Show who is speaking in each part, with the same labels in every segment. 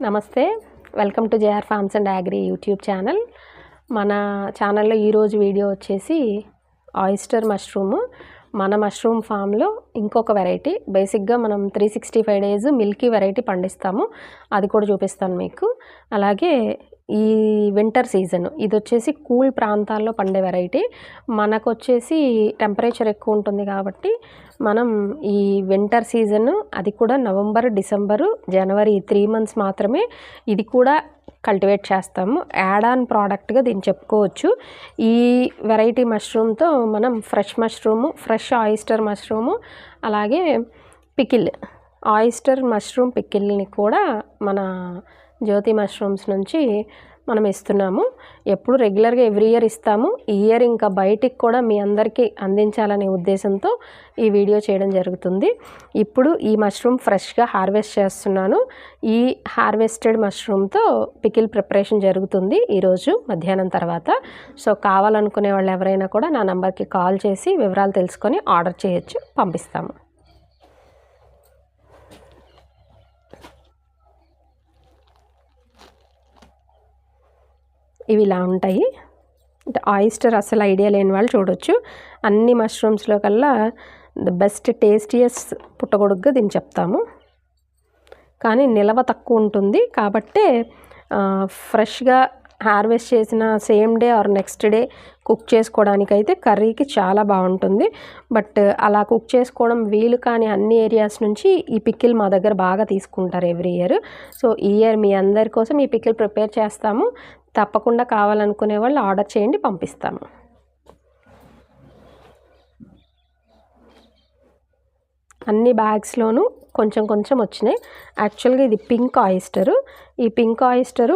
Speaker 1: నమస్తే, welcome to JR farms and agri YouTube channel. మన ఛానల్లో ఈరోజు వీడియో వచ్చేసి ఆయిస్టర్ మష్రూమ్. మన మష్రూమ్ ఫామ్లో ఇంకొక వెరైటీ. బేసిక్గా మనం 365 డేస్ మిల్కీ వెరైటీ పండిస్తాము, అది కూడా చూపిస్తాను మీకు. అలాగే ఈ వింటర్ సీజన్ ఇది వచ్చేసి కూల్ ప్రాంతాల్లో పండే వెరైటీ. మనకు వచ్చేసి టెంపరేచర్ ఎక్కువ ఉంటుంది కాబట్టి మనం ఈ వింటర్ సీజన్, అది కూడా నవంబర్, డిసెంబరు, జనవరి 3 మంత్స్ మాత్రమే ఇది కూడా కల్టివేట్ చేస్తాము. యాడ్ ఆన్ ప్రోడక్ట్గా దీన్ని చెప్పుకోవచ్చు. ఈ వెరైటీ మష్రూమ్తో మనం fresh mushroom, fresh oyster mushroom, అలాగే పికిల్, ఆయిస్టర్ మష్రూమ్ పికిల్ని కూడా మన జ్యోతి మష్రూమ్స్ నుంచి మనం ఇస్తున్నాము. ఎప్పుడు రెగ్యులర్గా ఎవ్రీ ఇయర్ ఇస్తాము. ఈ ఇయర్ ఇంకా బయటికి కూడా మీ అందరికీ అందించాలనే ఉద్దేశంతో ఈ వీడియో చేయడం జరుగుతుంది. ఇప్పుడు ఈ మష్రూమ్ ఫ్రెష్గా హార్వెస్ట్ చేస్తున్నాను. ఈ హార్వెస్టెడ్ మష్రూమ్తో పికిల్ ప్రిపరేషన్ జరుగుతుంది ఈరోజు మధ్యాహ్నం తర్వాత. సో కావాలనుకునే వాళ్ళు ఎవరైనా కూడా నా నంబర్కి కాల్ చేసి వివరాలు తెలుసుకొని ఆర్డర్ చేయొచ్చు, పంపిస్తాము. ఇవి ఇలా ఉంటాయి. అంటే ఆయిస్టర్ అసలు ఐడియా లేని వాళ్ళు చూడొచ్చు. అన్ని మష్రూమ్స్లో కల్లా ద బెస్ట్ టేస్టియస్ట్ పుట్టగొడుగ్గా దీన్ని చెప్తాము. కానీ నిల్వ తక్కువ ఉంటుంది కాబట్టే ఫ్రెష్గా హార్వెస్ట్ చేసిన same day or next day cook చేసుకోవడానికైతే కర్రీకి చాలా బాగుంటుంది. బట్ అలా కుక్ చేసుకోవడం వీలు కాని అన్ని ఏరియాస్ నుంచి ఈ పికిల్ మా దగ్గర బాగా తీసుకుంటారు ఎవ్రీ ఇయర్. సో ఈ ఇయర్ మీ అందరి కోసం ఈ పికిల్ ప్రిపేర్ చేస్తాము. తప్పకుండా కావాలనుకునే వాళ్ళు ఆర్డర్ చేయండి, పంపిస్తాము. అన్ని బ్యాగ్స్లోనూ కొంచెం కొంచెం వచ్చినాయి. యాక్చువల్గా ఇది పింక్ ఆయిస్టరు. ఈ పింక్ ఆయిస్టరు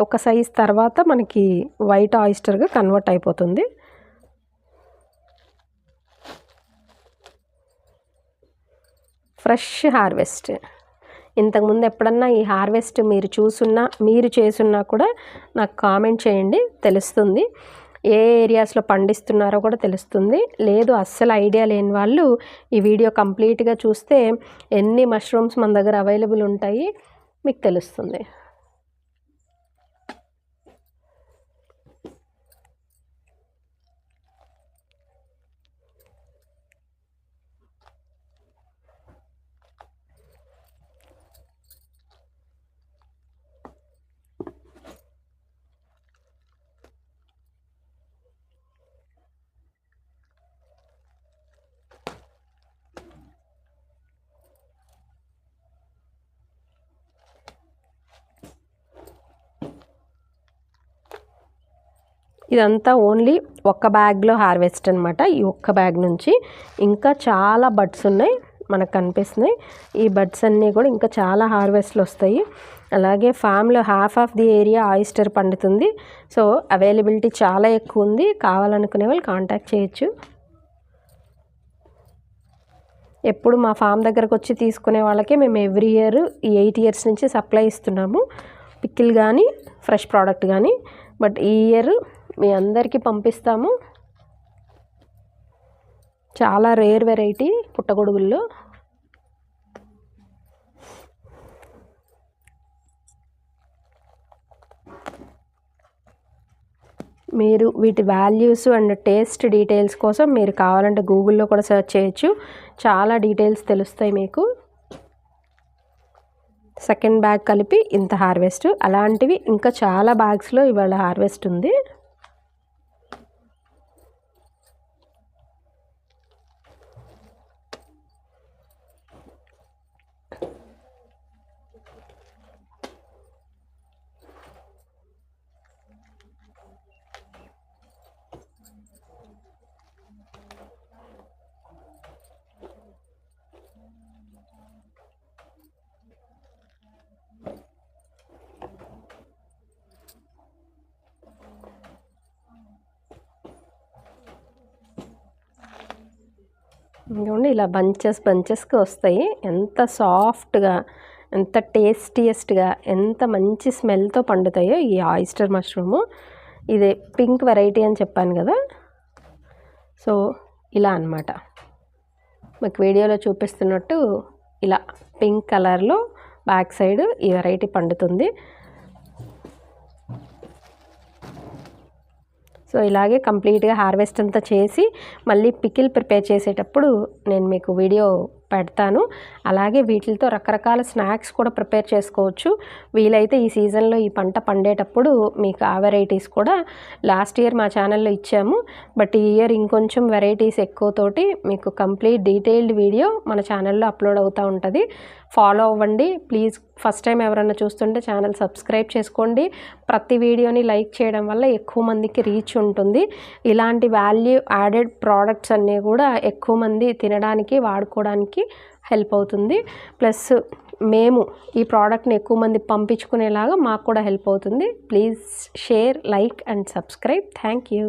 Speaker 1: ఒక సైజ్ తర్వాత మనకి వైట్ ఆయిస్టర్గా కన్వర్ట్ అయిపోతుంది. Fresh harvest. ఇంతకుముందు ఎప్పుడన్నా ఈ హార్వెస్ట్ మీరు చేసున్నా కూడా నాకు కామెంట్ చేయండి, తెలుస్తుంది. ఏ ఏరియాస్లో పండిస్తున్నారో కూడా తెలుస్తుంది. లేదు అస్సలు ఐడియా లేని వాళ్ళు ఈ వీడియో కంప్లీట్గా చూస్తే ఎన్ని మష్రూమ్స్ మన దగ్గర అవైలబుల్ ఉంటాయి మీకు తెలుస్తుంది. ఇదంతా ఓన్లీ ఒక్క బ్యాగ్లో హార్వెస్ట్ అనమాట. ఈ ఒక్క బ్యాగ్ నుంచి ఇంకా చాలా బడ్స్ ఉన్నాయి, మనకు కనిపిస్తున్నాయి. ఈ బడ్స్ అన్నీ కూడా ఇంకా చాలా హార్వెస్ట్లు వస్తాయి. అలాగే ఫామ్లో half of the area oyster పండుతుంది. సో అవైలబిలిటీ చాలా ఎక్కువ ఉంది. కావాలనుకునే వాళ్ళు కాంటాక్ట్ చేయొచ్చు. ఎప్పుడు మా ఫామ్ దగ్గరకు వచ్చి తీసుకునే వాళ్ళకే మేము ఎవ్రీ ఇయర్ ఈ 8 ఇయర్స్ నుంచి సప్లై ఇస్తున్నాము, పికిల్ కానీ ఫ్రెష్ ప్రోడక్ట్ కానీ. బట్ ఈ ఇయర్ మీ అందరికీ పంపిస్తాము. చాలా రేర్ వెరైటీ పుట్టగొడుగుల్లో. మీరు వీటి వాల్యూస్ అండ్ టేస్ట్ డీటెయిల్స్ కోసం మీరు కావాలంటే గూగుల్లో కూడా సెర్చ్ చేయొచ్చు, చాలా డీటెయిల్స్ తెలుస్తాయి మీకు. సెకండ్ బ్యాగ్ కలిపి ఇంత హార్వెస్ట్. అలాంటివి ఇంకా చాలా బ్యాగ్స్లో ఇవాళ హార్వెస్ట్ ఉంది. ఇదిగోండి ఇలా బంచెస్గా వస్తాయి. ఎంత సాఫ్ట్గా, ఎంత టేస్టియస్ట్గా, ఎంత మంచి స్మెల్తో పండుతాయో ఈ ఆయిస్టర్ మష్రూము. ఇది పింక్ వెరైటీ అని చెప్పాను కదా. సో ఇలా అన్నమాట, మీకు వీడియోలో చూపిస్తున్నట్టు ఇలా పింక్ కలర్లో బ్యాక్ సైడ్ ఈ వెరైటీ పండుతుంది. సో ఇలాగే కంప్లీట్గా హార్వెస్ట్ అంతా చేసి మళ్ళీ పికిల్ ప్రిపేర్ చేసేటప్పుడు నేను మీకు వీడియో పెడతాను. అలాగే వీటితో రకరకాల స్నాక్స్ కూడా ప్రిపేర్ చేసుకోవచ్చు. వీలైతే ఈ సీజన్లో ఈ పంట పండేటప్పుడు మీకు ఆ వెరైటీస్ కూడా లాస్ట్ ఇయర్ మా ఛానల్లో ఇచ్చాము. బట్ ఈ ఇయర్ ఇంకొంచెం వెరైటీస్ ఎక్కువతోటి మీకు కంప్లీట్ డీటెయిల్డ్ వీడియో మన ఛానల్లో అప్లోడ్ అవుతూ ఉంటుంది. ఫాలో అవ్వండి ప్లీజ్. ఫస్ట్ టైం ఎవరైనా చూస్తుంటే ఛానల్ సబ్స్క్రైబ్ చేసుకోండి. ప్రతి వీడియోని లైక్ చేయడం వల్ల ఎక్కువ మందికి రీచ్ ఉంటుంది. ఇలాంటి వాల్యూ యాడెడ్ ప్రోడక్ట్స్ అన్నీ కూడా ఎక్కువ మంది తినడానికి వాడుకోవడానికి హెల్ప్ అవుతుంది. ప్లస్ మేము ఈ ప్రోడక్ట్ని ఎక్కువ మంది పంపించుకునేలాగా మాకు కూడా హెల్ప్ అవుతుంది. Please share, like and subscribe. Thank you.